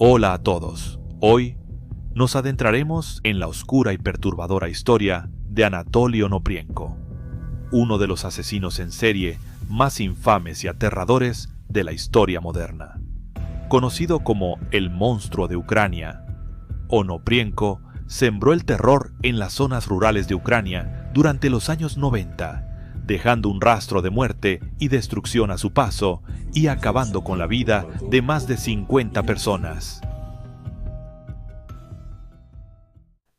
Hola a todos. Hoy nos adentraremos en la oscura y perturbadora historia de Anatoly Onoprienko, uno de los asesinos en serie más infames y aterradores de la historia moderna. Conocido como el monstruo de Ucrania, Onoprienko sembró el terror en las zonas rurales de Ucrania durante los años 90, dejando un rastro de muerte y destrucción a su paso y acabando con la vida de más de 50 personas.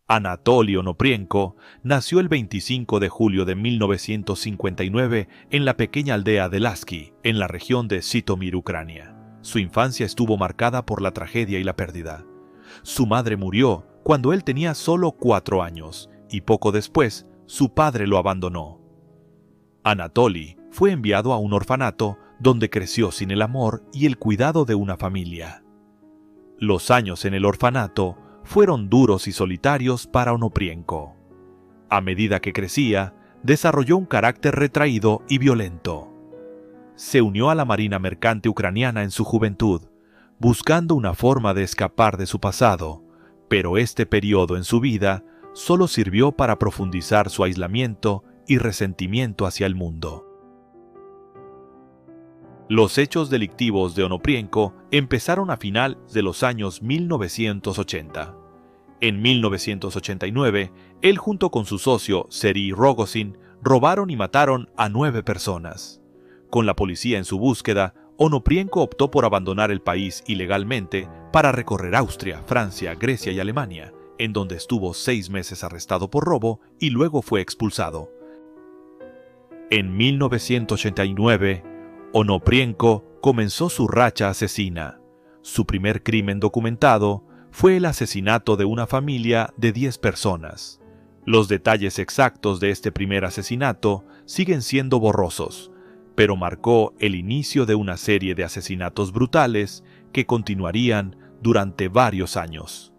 Anatoly Onoprienko nació el 25 de julio de 1959 en la pequeña aldea de Lasky, en la región de Zitomir, Ucrania. Su infancia estuvo marcada por la tragedia y la pérdida. Su madre murió cuando él tenía solo 4 años y poco después su padre lo abandonó. Anatoly fue enviado a un orfanato donde creció sin el amor y el cuidado de una familia. Los años en el orfanato fueron duros y solitarios para Onoprienko. A medida que crecía, desarrolló un carácter retraído y violento. Se unió a la Marina Mercante ucraniana en su juventud, buscando una forma de escapar de su pasado, pero este periodo en su vida solo sirvió para profundizar su aislamiento y resentimiento hacia el mundo. Los hechos delictivos de Onoprienko empezaron a finales de los años 1980. En 1989, él junto con su socio Serhiy Rogozin robaron y mataron a 9 personas. Con la policía en su búsqueda, Onoprienko optó por abandonar el país ilegalmente para recorrer Austria, Francia, Grecia y Alemania, en donde estuvo 6 meses arrestado por robo y luego fue expulsado. En 1989, Onoprienko comenzó su racha asesina. Su primer crimen documentado fue el asesinato de una familia de 10 personas. Los detalles exactos de este primer asesinato siguen siendo borrosos, pero marcó el inicio de una serie de asesinatos brutales que continuarían durante varios años.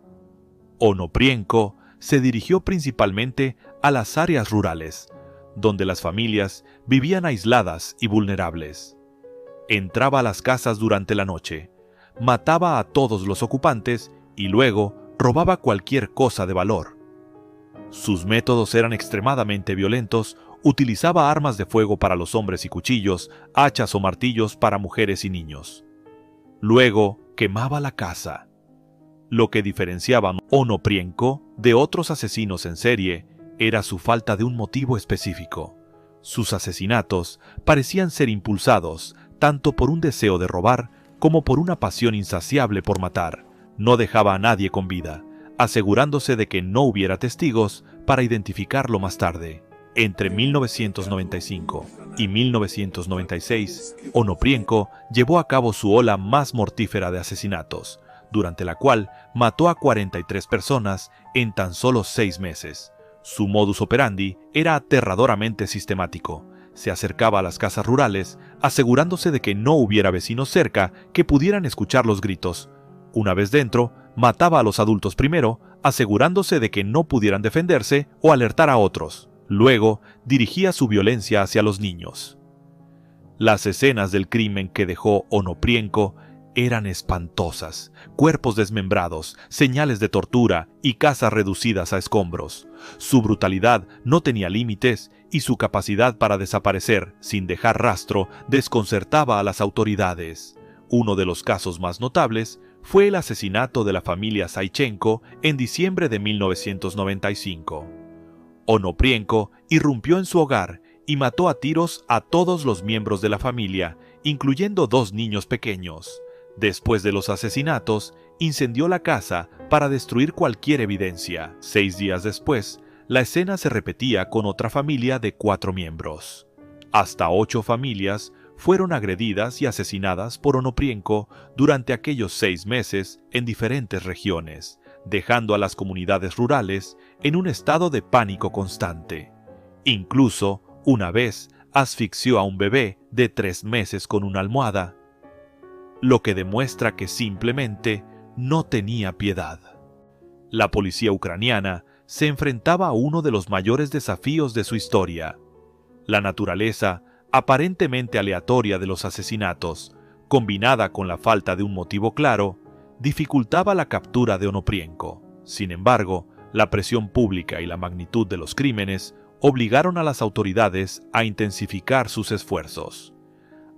Onoprienko se dirigió principalmente a las áreas rurales, donde las familias vivían aisladas y vulnerables. Entraba a las casas durante la noche, mataba a todos los ocupantes y luego robaba cualquier cosa de valor. Sus métodos eran extremadamente violentos, utilizaba armas de fuego para los hombres y cuchillos, hachas o martillos para mujeres y niños. Luego quemaba la casa. Lo que diferenciaba a Onoprienko de otros asesinos en serie era su falta de un motivo específico. Sus asesinatos parecían ser impulsados tanto por un deseo de robar como por una pasión insaciable por matar. No dejaba a nadie con vida, asegurándose de que no hubiera testigos para identificarlo más tarde. Entre 1995 y 1996, Onoprienko llevó a cabo su ola más mortífera de asesinatos, durante la cual mató a 43 personas en tan solo 6 meses. Su modus operandi era aterradoramente sistemático. Se acercaba a las casas rurales, asegurándose de que no hubiera vecinos cerca que pudieran escuchar los gritos. Una vez dentro, mataba a los adultos primero, asegurándose de que no pudieran defenderse o alertar a otros. Luego, dirigía su violencia hacia los niños. Las escenas del crimen que dejó Onoprienko eran espantosas: cuerpos desmembrados, señales de tortura y casas reducidas a escombros. Su brutalidad no tenía límites y su capacidad para desaparecer sin dejar rastro desconcertaba a las autoridades. Uno de los casos más notables fue el asesinato de la familia Zaichenko en diciembre de 1995. Onoprienko irrumpió en su hogar y mató a tiros a todos los miembros de la familia, incluyendo 2 niños pequeños. Después de los asesinatos, incendió la casa para destruir cualquier evidencia. 6 días después, la escena se repetía con otra familia de 4 miembros. Hasta 8 familias fueron agredidas y asesinadas por Onoprienko durante aquellos 6 meses en diferentes regiones, dejando a las comunidades rurales en un estado de pánico constante. Incluso, una vez, asfixió a un bebé de 3 meses con una almohada, lo que demuestra que simplemente no tenía piedad. La policía ucraniana se enfrentaba a uno de los mayores desafíos de su historia: la naturaleza aparentemente aleatoria de los asesinatos, combinada con la falta de un motivo claro, dificultaba la captura de Onoprienko. Sin embargo, la presión pública y la magnitud de los crímenes obligaron a las autoridades a intensificar sus esfuerzos.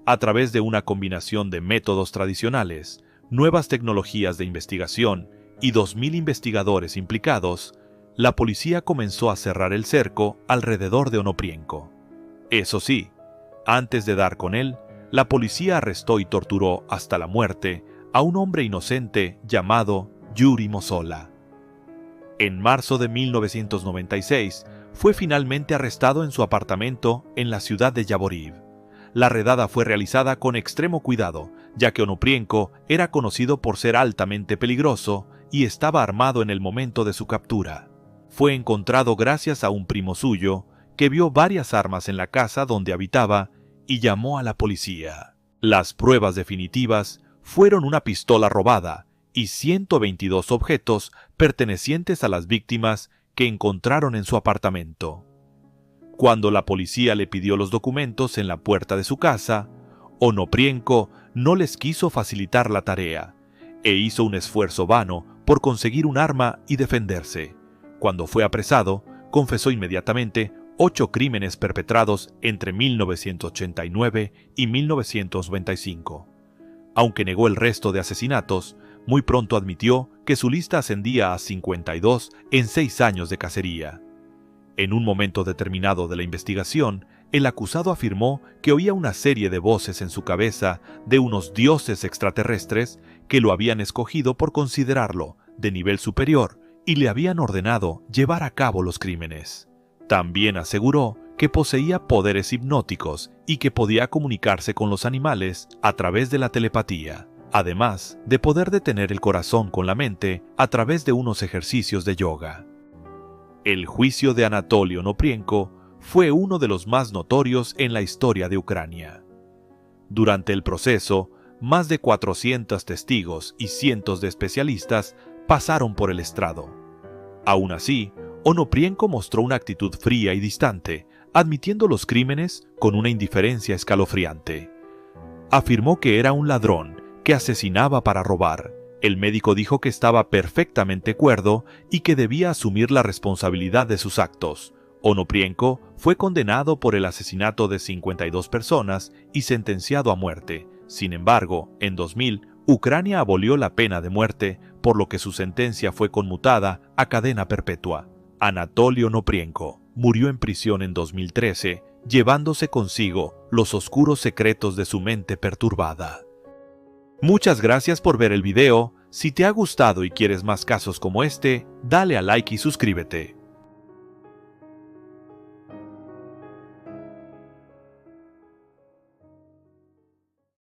A través de una combinación de métodos tradicionales, nuevas tecnologías de investigación y 2.000 investigadores implicados, la policía comenzó a cerrar el cerco alrededor de Onoprienko. Eso sí, antes de dar con él, la policía arrestó y torturó hasta la muerte a un hombre inocente llamado Yuri Mozola. En marzo de 1996, fue finalmente arrestado en su apartamento en la ciudad de Yavoriv. La redada fue realizada con extremo cuidado, ya que Onoprienko era conocido por ser altamente peligroso y estaba armado en el momento de su captura. Fue encontrado gracias a un primo suyo, que vio varias armas en la casa donde habitaba y llamó a la policía. Las pruebas definitivas fueron una pistola robada y 122 objetos pertenecientes a las víctimas que encontraron en su apartamento. Cuando la policía le pidió los documentos en la puerta de su casa, Onoprienko no les quiso facilitar la tarea e hizo un esfuerzo vano por conseguir un arma y defenderse. Cuando fue apresado, confesó inmediatamente 8 crímenes perpetrados entre 1989 y 1995. Aunque negó el resto de asesinatos, muy pronto admitió que su lista ascendía a 52 en 6 años de cacería. En un momento determinado de la investigación, el acusado afirmó que oía una serie de voces en su cabeza de unos dioses extraterrestres que lo habían escogido por considerarlo de nivel superior y le habían ordenado llevar a cabo los crímenes. También aseguró que poseía poderes hipnóticos y que podía comunicarse con los animales a través de la telepatía, además de poder detener el corazón con la mente a través de unos ejercicios de yoga. El juicio de Anatoly Onoprienko fue uno de los más notorios en la historia de Ucrania. Durante el proceso, más de 400 testigos y cientos de especialistas pasaron por el estrado. Aún así, Onoprienko mostró una actitud fría y distante, admitiendo los crímenes con una indiferencia escalofriante. Afirmó que era un ladrón, que asesinaba para robar. El médico dijo que estaba perfectamente cuerdo y que debía asumir la responsabilidad de sus actos. Onoprienko fue condenado por el asesinato de 52 personas y sentenciado a muerte. Sin embargo, en 2000, Ucrania abolió la pena de muerte, por lo que su sentencia fue conmutada a cadena perpetua. Anatoly Onoprienko murió en prisión en 2013, llevándose consigo los oscuros secretos de su mente perturbada. Muchas gracias por ver el video. Si te ha gustado y quieres más casos como este, dale a like y suscríbete.